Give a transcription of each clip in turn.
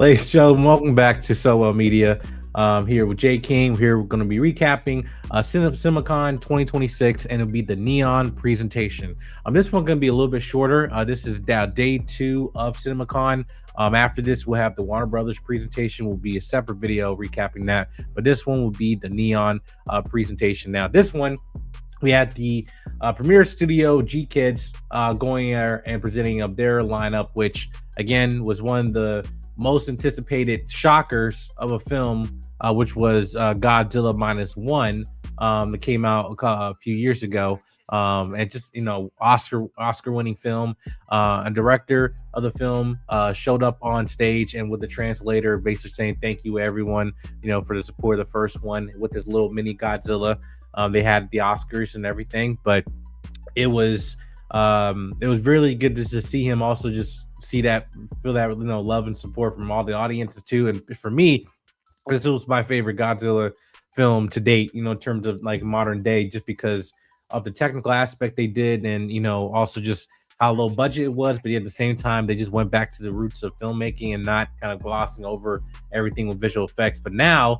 Ladies and gentlemen, welcome back to Solo Media. Here with Jay King. Here we're going to be recapping CinemaCon 2026, and it'll be the Neon presentation. This one's going to be a little bit shorter. This is now day 2 of CinemaCon. After this, we'll have the Warner Brothers presentation. Will be a separate video recapping that, but this one will be the Neon presentation. Now, this one we had the Premiere Studio G Kids going there and presenting of their lineup, which again was one of the most anticipated shockers of a film, which was Godzilla Minus One, that came out a few years ago. And just, Oscar winning film. A director of the film showed up on stage and with the translator basically saying thank you everyone, for the support of the first one with this little mini Godzilla. They had the Oscars and everything, but it was really good to just see him also just feel that love and support from all the audiences too. And for me, this was my favorite Godzilla film to date, in terms of like modern day, just because of the technical aspect they did, and also just how low budget it was, but at the same time they just went back to the roots of filmmaking and not kind of glossing over everything with visual effects. But now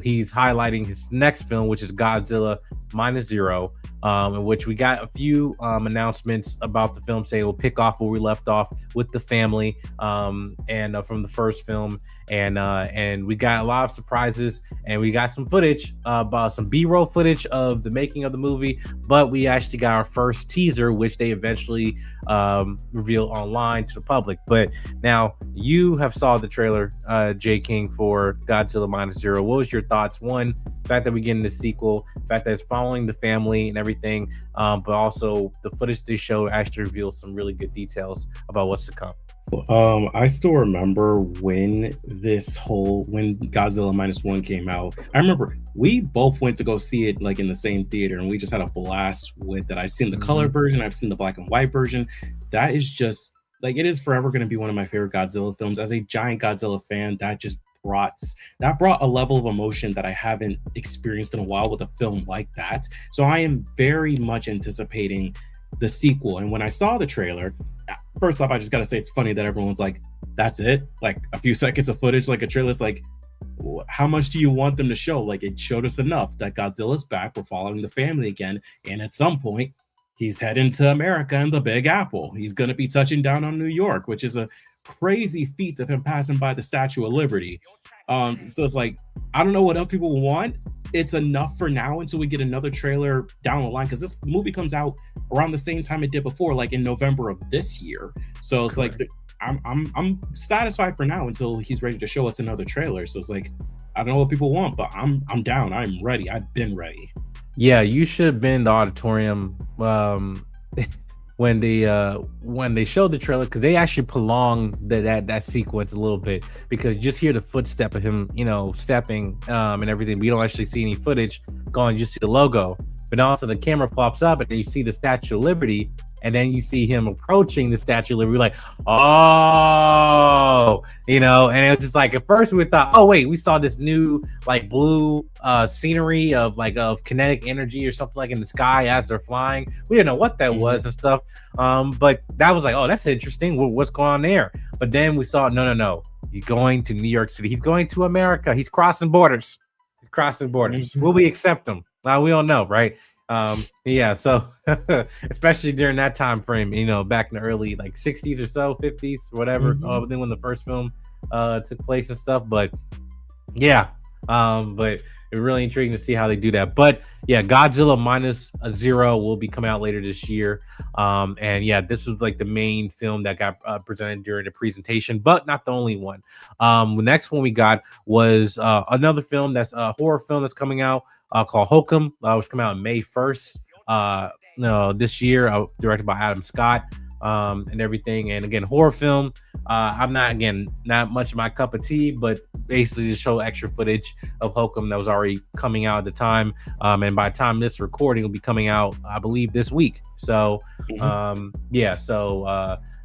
he's highlighting his next film, which is Godzilla Minus Zero, in which we got a few announcements about the film saying we'll pick off where we left off with the family, and from the first film, and we got a lot of surprises, and we got some footage about some B-roll footage of the making of the movie, but we actually got our first teaser, which they eventually revealed online to the public. But now you have saw the trailer, J King, for Godzilla Minus Zero. What was your thoughts? One, the fact that we're getting the sequel, the fact that it's following the family and everything, but also the footage they show actually reveals some really good details about what's to come. I still remember when Godzilla Minus One came out. I remember we both went to go see it like in the same theater, and we just had a blast with it. I've seen the color version, I've seen the black and white version. That is just like, it is forever going to be one of my favorite Godzilla films. As a giant Godzilla fan, that brought a level of emotion that I haven't experienced in a while with a film like that. So I am very much anticipating the sequel. And when I saw the trailer, first off, I just gotta say it's funny that everyone's like, that's it? Like a few seconds of footage, like a trailer. It's like, how much do you want them to show? Like, it showed us enough that Godzilla's back, we're following the family again, and at some point he's heading to America and the Big Apple. He's gonna be touching down on New York, which is a crazy feat of him passing by the Statue of Liberty. So it's like, I don't know what else people want. It's enough for now until we get another trailer down the line, because this movie comes out around the same time it did before, like in November of this year. So it's Correct. Like I'm satisfied for now until he's ready to show us another trailer. So it's like, I don't know what people want, but I'm down. I'm ready. I've been ready. Yeah, you should have been in the auditorium when they showed the trailer, because they actually prolonged that sequence a little bit, because you just hear the footstep of him, stepping, and everything. We don't actually see any footage going, you just see the logo, but also the camera pops up and then you see the Statue of Liberty, and then you see him approaching the Statue of Liberty, like, oh, and it was just like, at first we thought, oh wait, we saw this new like blue scenery of kinetic energy or something like in the sky as they're flying. We didn't know what that was and stuff, but that was like, oh, that's interesting, what's going on there? But then we saw, no, he's going to New York City, he's going to America, he's crossing borders. Will we accept him? We don't know, right? Yeah, so especially during that time frame, back in the early like 60s or so, 50s, whatever, then when the first film took place and stuff. But yeah, but it's really intriguing to see how they do that. But yeah, Godzilla Minus Zero will be coming out later this year, and yeah, this was like the main film that got presented during the presentation, but not the only one. The next one we got was another film that's a horror film that's coming out, called Hokum, which came out on May 1st this year, directed by Adam Scott, and everything. And again, horror film. I'm not much of my cup of tea, but basically to show extra footage of Hokum that was already coming out at the time, and by the time this recording will be coming out, I believe this week. So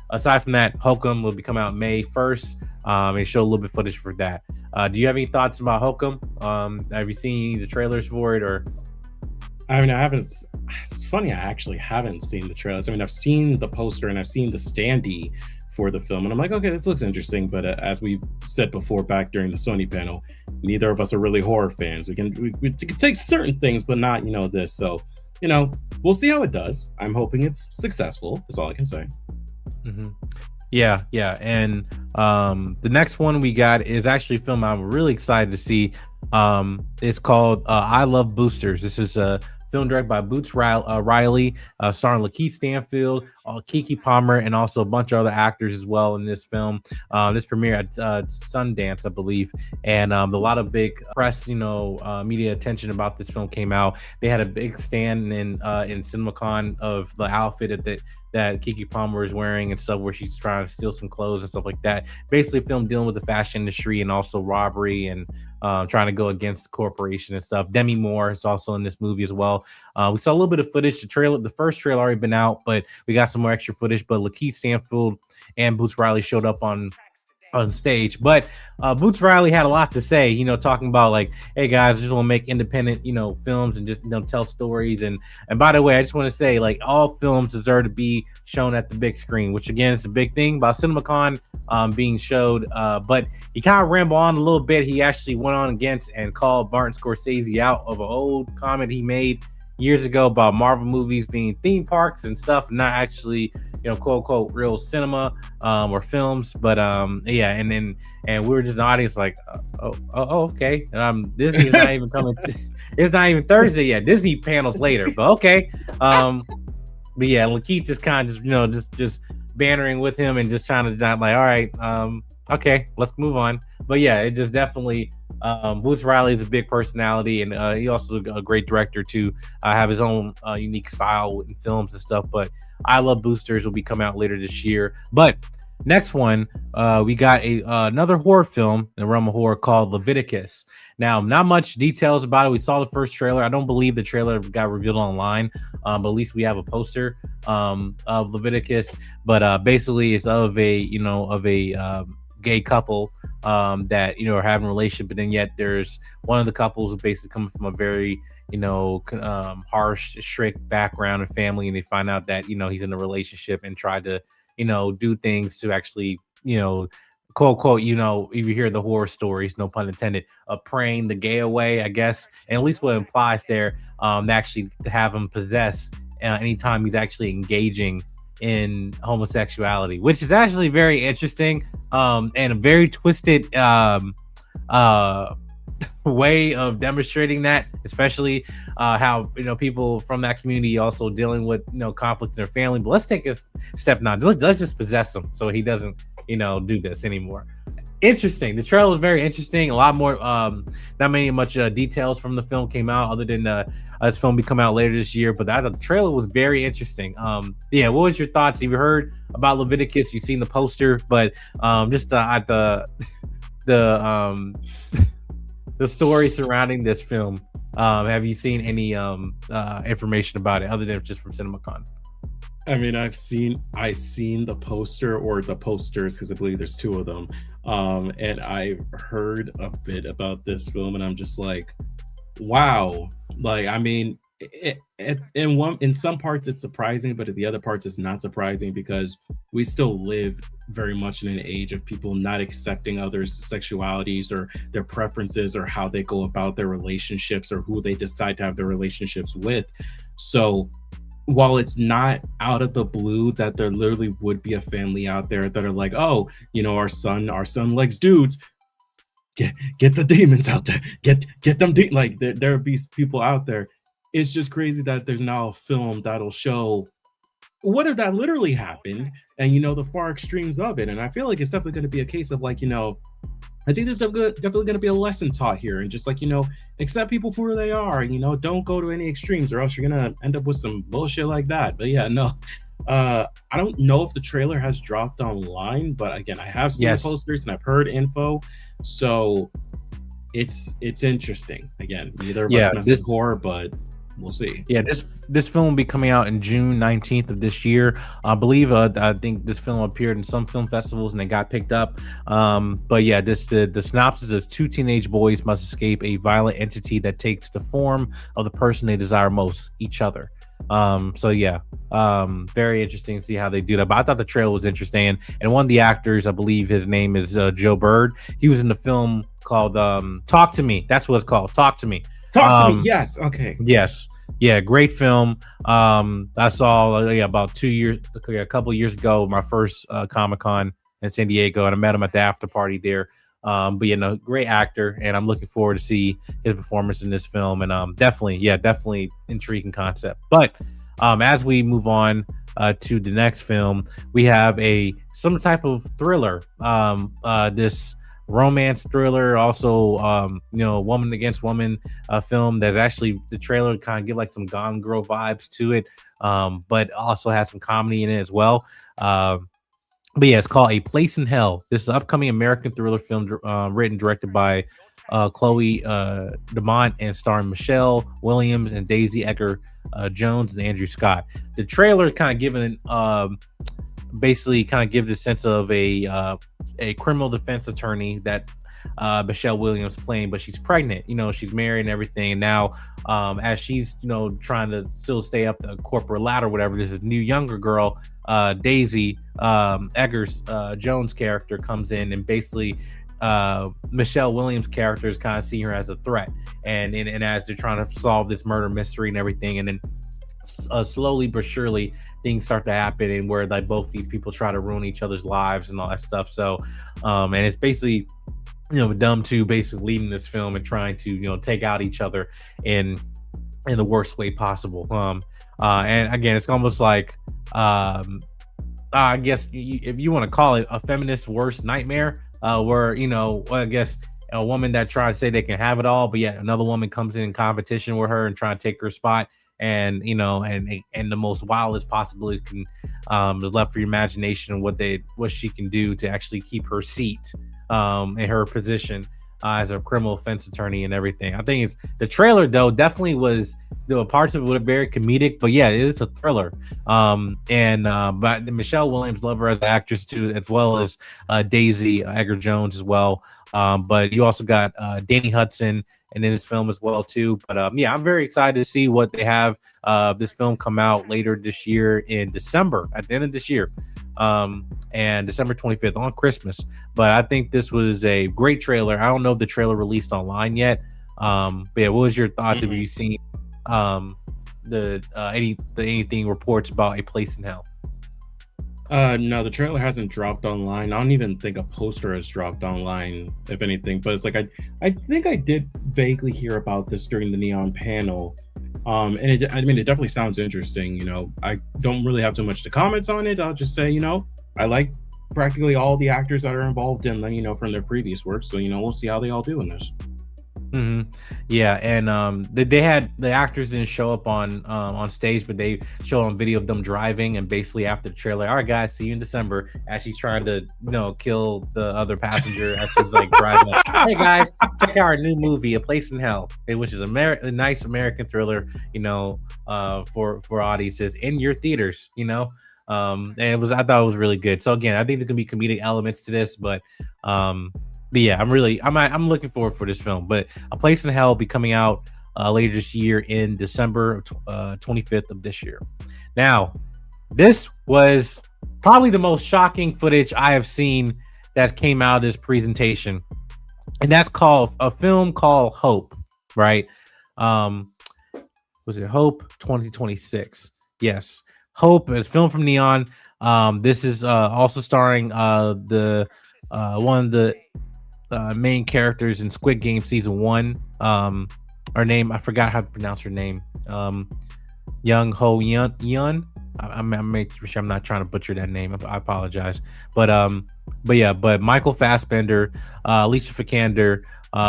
aside from that, Hokum will be coming out May 1st, and show a little bit of footage for that. Do you have any thoughts about Hokum? Have you seen the trailers for it, or? I mean, I haven't. It's funny, I actually haven't seen the trailers. I mean, I've seen the poster and I've seen the standee for the film, and I'm like, okay, this looks interesting. But as we said before, back during the Sony panel, neither of us are really horror fans. We can take certain things, but not this. So we'll see how it does. I'm hoping it's successful. That's all I can say. Mm-hmm. Yeah, and the next one we got is actually a film I'm really excited to see. It's called I Love Boosters. This is a film directed by Boots Riley, starring Lakeith Stanfield, Keke Palmer, and also a bunch of other actors as well in this film. This premiered at Sundance, I believe, and a lot of big press, media attention about this film came out. They had a big stand in CinemaCon of the outfit that Keke Palmer is wearing and stuff, where she's trying to steal some clothes and stuff like that. Basically, a film dealing with the fashion industry and also robbery and trying to go against the corporation and stuff. Demi Moore is also in this movie as well. We saw a little bit of footage. The first trailer already been out, but we got some more extra footage. But Lakeith Stanfield and Boots Riley showed up on stage, but Boots Riley had a lot to say, talking about like, hey guys, I just want to make independent, films and just tell stories. And by the way, I just want to say, like, all films deserve to be shown at the big screen, which again is a big thing about CinemaCon being showed. But he kind of rambled on a little bit. He actually went on against and called Martin Scorsese out of an old comment he made years ago about Marvel movies being theme parks and stuff, not actually, quote unquote, real cinema or films. But yeah, and we were just in the audience like, okay. Disney's not even coming. It's not even Thursday yet. Disney panels later, but okay. But yeah, Lakeith just kind of just bantering with him and just trying to not like, all right, okay, let's move on. But yeah, it just definitely. Boots Riley is a big personality, and he also a great director to have his own unique style in films and stuff. But I Love Boosters will be coming out later this year. But next one, we got another horror film in the realm of horror called Leviticus. Now, not much details about it. We saw the first trailer. I don't believe the trailer got revealed online, but at least we have a poster of Leviticus. But basically, it's of a gay couple that are having a relationship, but then yet there's one of the couples who basically coming from a very harsh, strict background and family, and they find out that he's in a relationship and try to do things to actually quote unquote if you hear the horror stories, no pun intended, of praying the gay away, I guess, and at least what it implies there, actually to have him possess anytime he's actually engaging in homosexuality, which is actually very interesting and a very twisted way of demonstrating that, especially how people from that community also dealing with conflicts in their family. But let's take a step now. Let's just possess him so he doesn't do this anymore. Interesting. The trailer was very interesting. A lot more not much details from the film came out, other than this film will be coming out later this year. But the trailer was very interesting. Yeah, what was your thoughts? Have you heard about Leviticus? You've seen the poster, but just at the story surrounding this film, have you seen any information about it other than just from CinemaCon? I mean, I've seen the poster or the posters, because I believe there's two of them, and I've heard a bit about this film, and I'm just like, wow. Like, I mean, in some parts it's surprising, but at the other parts it's not surprising, because we still live very much in an age of people not accepting others' sexualities or their preferences or how they go about their relationships or who they decide to have their relationships with. So while it's not out of the blue that there literally would be a family out there that are like, oh, our son likes dudes, get the demons out there, get them like there'll be people out there. It's just crazy that there's now a film that'll show what if that literally happened, and the far extremes of it. And I feel like it's definitely going to be a case of like, I think there's definitely going to be a lesson taught here, and just like, accept people for who they are, don't go to any extremes, or else you're going to end up with some bullshit like that. But yeah, no, I don't know if the trailer has dropped online, but again, I have seen the posters and I've heard info. So it's interesting. Again, neither of us mess with horror, but we'll see. Yeah, this film will be coming out in June 19th of this year. I believe I think this film appeared in some film festivals and it got picked up. But yeah, the synopsis is: two teenage boys must escape a violent entity that takes the form of the person they desire most, each other. So yeah, very interesting to see how they do that. But I thought the trailer was interesting, and one of the actors, I believe his name is Joe Bird. He was in the film called Talk to Me. That's what it's called, Talk to Me. Talk to me. Um, Yes. Okay. yes, yeah, great film. I saw about 2 years, a couple years ago, my first Comic Con in San Diego, and I met him at the after party there. But great actor, and I'm looking forward to see his performance in this film. And definitely intriguing concept. But as we move on to the next film, we have some type of thriller. This romance thriller, also woman against woman film. There's actually the trailer kind of give like some Gone Girl vibes to it, but also has some comedy in it as well. But yeah, it's called A Place in Hell. This is an upcoming American thriller film written, directed by Chloe DeMont, and starring Michelle Williams and Daisy Edgar Jones and Andrew Scott. The trailer kind of given basically kind of give the sense of a criminal defense attorney that Michelle Williams playing, but she's pregnant. She's married and everything. And now, as she's trying to still stay up the corporate ladder, whatever, this is new younger girl, Daisy Eggers Jones character comes in, and basically Michelle Williams character is kind of seeing her as a threat, and as they're trying to solve this murder mystery and everything, and then slowly but surely things start to happen, and where like both these people try to ruin each other's lives and all that stuff. So and it's basically them two basically leading this film and trying to take out each other in the worst way possible. And again, it's almost like I guess if you want to call it a feminist worst nightmare, where I guess a woman that tries to say they can have it all, but yet another woman comes in competition with her and trying to take her spot, and and the most wildest possibilities can is left for your imagination, what she can do to actually keep her seat in her position as a criminal defense attorney and everything. I think the trailer though definitely was, parts of it were very comedic, but yeah, it is a thriller. But Michelle Williams, love her as an actress too, as well as Daisy Edgar Jones as well. But you also got Danny Hudson in this film as well too. But I'm very excited to see what they have this film come out later this year in December, at the end of this year. And December 25th on Christmas. But I think this was a great trailer. I don't know if the trailer released online yet. But yeah, what was your thoughts? Have you seen anything reports about A Place in Hell? No, the trailer hasn't dropped online. I don't even think a poster has dropped online, if anything. But it's like I think I did vaguely hear about this during the Neon panel. And it definitely sounds interesting. I don't really have too much to comment on it. I'll just say, I like practically all the actors that are involved in from their previous work. So, we'll see how they all do in this. Mm-hmm. Yeah, and they had the actors didn't show up on stage, but they showed on video of them driving, and basically after the trailer, all right guys, see you in December, as she's trying to kill the other passenger as she's like driving. Hey guys, check out our new movie, A Place in Hell, which is a nice American thriller, for audiences in your theaters, and I thought it was really good. So again, I think there can be comedic elements to this, but yeah, I'm looking forward for this film. But A Place in Hell will be coming out later this year in December 25th of this year. Now, this was probably the most shocking footage I have seen that came out of this presentation, and that's called a film called Hope, right? Was it Hope 2026? Yes, Hope is a film from Neon. This is also starring one of the main characters in Squid Game season 1. Her name, I forgot how to pronounce her name. Young Ho Yun. I'm making sure I'm not trying to butcher that name. I apologize. But Michael Fassbender, Alicia Vikander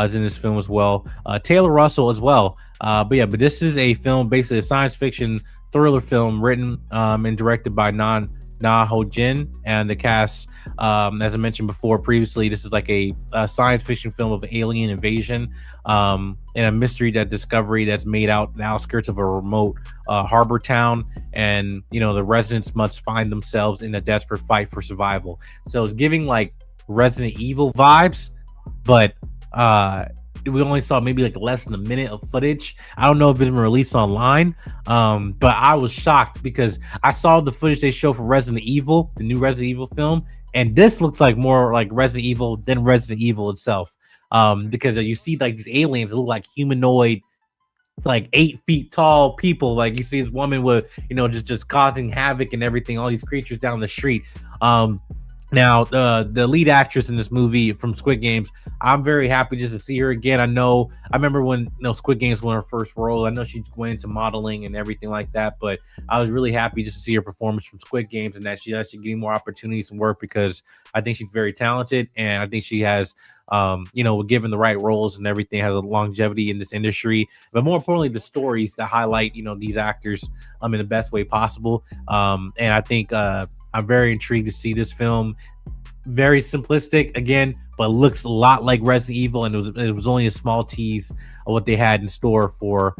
is in this film as well. Taylor Russell as well. But this is a film, basically a science fiction thriller film written and directed by Na Ho Jin, and the cast, as I mentioned before previously, this is like a science fiction film of alien invasion and a mystery discovery that's made out in the outskirts of a remote harbor town, and the residents must find themselves in a desperate fight for survival. So it's giving like Resident Evil vibes, but we only saw maybe like less than a minute of footage. I don't know if it's been released online, but I was shocked because I saw the footage they showed for Resident Evil, the new Resident Evil film, and this looks like more like Resident Evil than Resident Evil itself. Because you see like these aliens that look like humanoid, like 8 feet tall people. Like you see this woman with, just causing havoc and everything, all these creatures down the street. Now the lead actress in this movie from Squid Games, I'm very happy just to see her again. I remember when Squid Games won her first role. I know she went into modeling and everything like that, but I was really happy just to see her performance from Squid Games and that she's actually getting more opportunities and work, because I think she's very talented and I think she has given the right roles and everything, has a longevity in this industry, but more importantly the stories that highlight these actors in the best way possible. And I think I'm very intrigued to see this film. Very simplistic again, but looks a lot like Resident Evil, and it was only a small tease of what they had in store for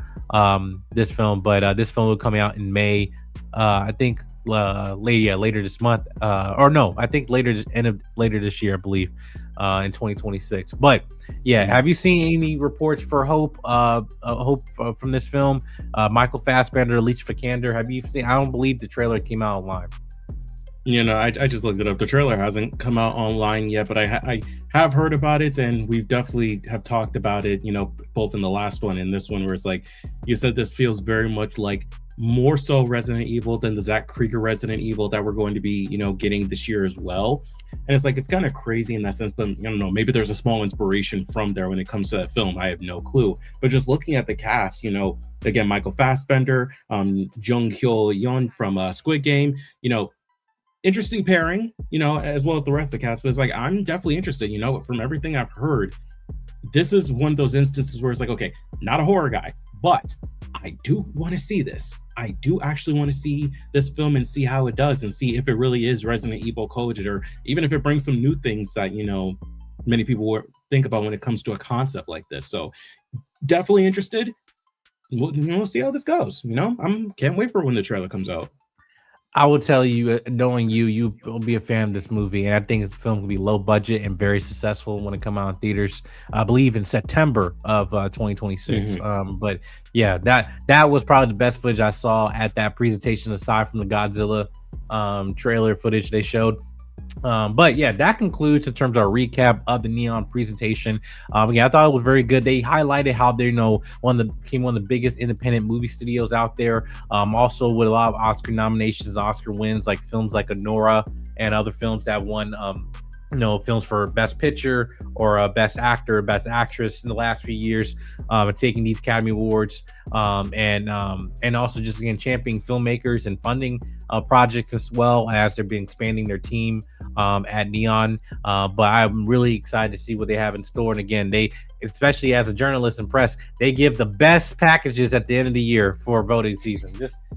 this film. But this film will come out in May, I think later this month, or no, I think later this year, I believe, in 2026. But yeah, have you seen any reports for Hope from this film? Michael Fassbender, Alicia Vikander, have you seen? I don't believe the trailer came out online. I just looked it up. The trailer hasn't come out online yet, but I have heard about it, and we've definitely have talked about it, both in the last one and this one, where it's like, you said this feels very much like more so Resident Evil than the Zach Krieger Resident Evil that we're going to be, getting this year as well. And it's like, it's kind of crazy in that sense, but I don't know, maybe there's a small inspiration from there when it comes to that film. I have no clue. But just looking at the cast, again, Michael Fassbender, Jung Hyo Yeon from Squid Game, interesting pairing, as well as the rest of the cast. But it's like, I'm definitely interested, from everything I've heard. This is one of those instances where it's like, okay, not a horror guy, but I do want to see this. I do actually want to see this film and see how it does, and see if it really is Resident Evil coded, or even if it brings some new things that, many people will think about when it comes to a concept like this. So definitely interested. We'll see how this goes. Can't wait for when the trailer comes out. I will tell you, knowing you will be a fan of this movie, and I think this film will be low budget and very successful when it comes out in theaters. I believe in September of 2026. But yeah, that was probably the best footage I saw at that presentation, aside from the Godzilla trailer footage they showed. But yeah, that concludes in terms of our recap of the Neon presentation. I thought it was very good. They highlighted how they're one of the biggest independent movie studios out there. Also with a lot of Oscar nominations, Oscar wins, like films like Anora and other films that won films for Best Picture or Best Actor, Best Actress in the last few years, taking these Academy Awards, and also just again championing filmmakers and funding projects, as well as they're been expanding their team at Neon. But I'm really excited to see what they have in store. And again, they, especially as a journalist and press, they give the best packages at the end of the year for voting season.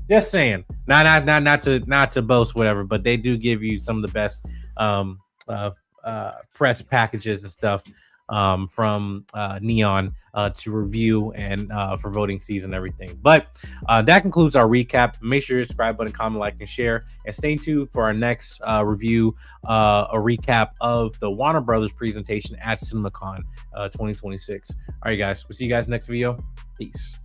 Just saying, not to boast whatever, but they do give you some of the best press packages and stuff from Neon to review and for voting season and everything. But that concludes our recap. Make sure you subscribe button, comment, like, and share, and stay tuned for our next review, a recap of the Warner Brothers presentation at CinemaCon 2026. All right, guys, we'll see you guys next video. Peace.